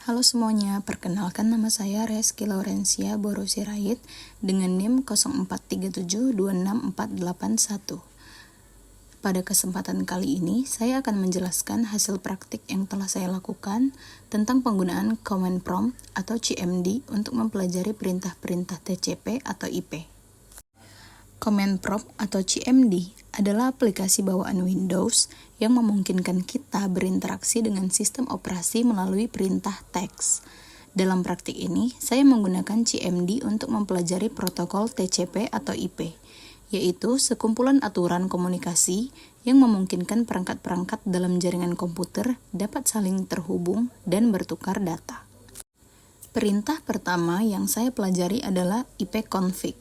Halo semuanya, perkenalkan nama saya Reski Laurencia Boro Sirait dengan NIM 0437264881. Pada kesempatan kali ini, saya akan menjelaskan hasil praktik yang telah saya lakukan tentang penggunaan Command Prompt atau CMD untuk mempelajari perintah-perintah TCP atau IP. Command Prompt atau CMD adalah aplikasi bawaan Windows yang memungkinkan kita berinteraksi dengan sistem operasi melalui perintah teks. Dalam praktik ini, saya menggunakan CMD untuk mempelajari protokol TCP atau IP, yaitu sekumpulan aturan komunikasi yang memungkinkan perangkat-perangkat dalam jaringan komputer dapat saling terhubung dan bertukar data. Perintah pertama yang saya pelajari adalah ipconfig.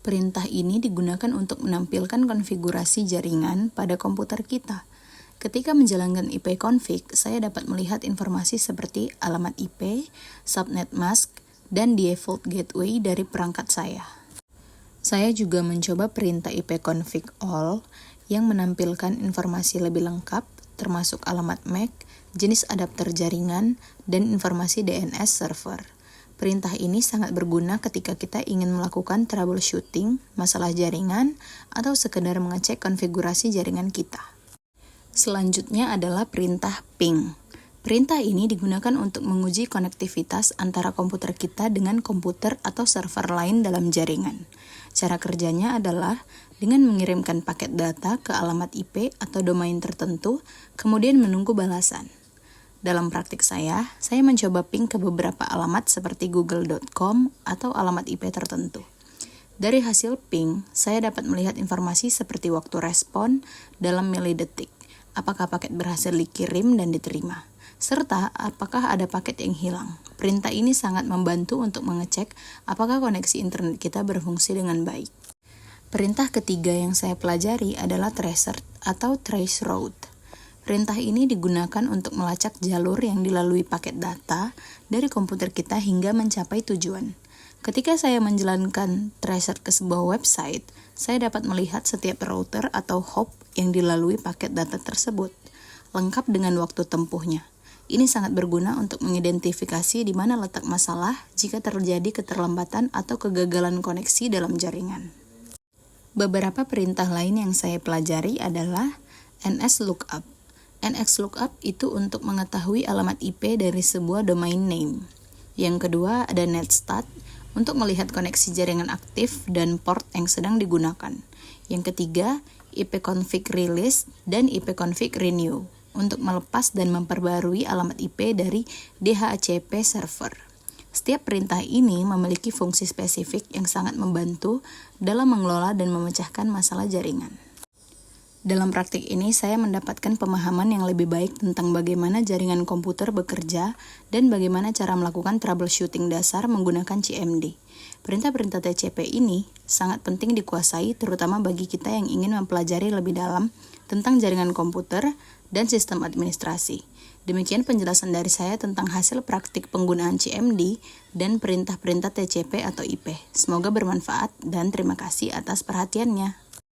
Perintah ini digunakan untuk menampilkan konfigurasi jaringan pada komputer kita. Ketika menjalankan ipconfig, saya dapat melihat informasi seperti alamat IP, subnet mask, dan default gateway dari perangkat saya. Saya juga mencoba perintah ipconfig all yang menampilkan informasi lebih lengkap, termasuk alamat MAC, jenis adapter jaringan, dan informasi DNS server. Perintah ini sangat berguna ketika kita ingin melakukan troubleshooting, masalah jaringan, atau sekedar mengecek konfigurasi jaringan kita. Selanjutnya adalah perintah ping. Perintah ini digunakan untuk menguji konektivitas antara komputer kita dengan komputer atau server lain dalam jaringan. Cara kerjanya adalah dengan mengirimkan paket data ke alamat IP atau domain tertentu, kemudian menunggu balasan. Dalam praktik saya mencoba ping ke beberapa alamat seperti google.com atau alamat IP tertentu. Dari hasil ping, saya dapat melihat informasi seperti waktu respon dalam milidetik, apakah paket berhasil dikirim dan diterima, serta apakah ada paket yang hilang. Perintah ini sangat membantu untuk mengecek apakah koneksi internet kita berfungsi dengan baik. Perintah ketiga yang saya pelajari adalah tracer atau traceroute. Perintah ini digunakan untuk melacak jalur yang dilalui paket data dari komputer kita hingga mencapai tujuan. Ketika saya menjalankan tracer ke sebuah website, saya dapat melihat setiap router atau hop yang dilalui paket data tersebut, lengkap dengan waktu tempuhnya. Ini sangat berguna untuk mengidentifikasi di mana letak masalah jika terjadi keterlambatan atau kegagalan koneksi dalam jaringan. Beberapa perintah lain yang saya pelajari adalah NSLookup. NSLookup itu untuk mengetahui alamat IP dari sebuah domain name. Yang kedua ada netstat untuk melihat koneksi jaringan aktif dan port yang sedang digunakan. Yang ketiga, ipconfig release dan ipconfig renew untuk melepas dan memperbarui alamat IP dari DHCP server. Setiap perintah ini memiliki fungsi spesifik yang sangat membantu dalam mengelola dan memecahkan masalah jaringan. Dalam praktik ini, saya mendapatkan pemahaman yang lebih baik tentang bagaimana jaringan komputer bekerja dan bagaimana cara melakukan troubleshooting dasar menggunakan CMD. Perintah-perintah TCP ini sangat penting dikuasai, terutama bagi kita yang ingin mempelajari lebih dalam tentang jaringan komputer dan sistem administrasi. Demikian penjelasan dari saya tentang hasil praktik penggunaan CMD dan perintah-perintah TCP atau IP. Semoga bermanfaat dan terima kasih atas perhatiannya.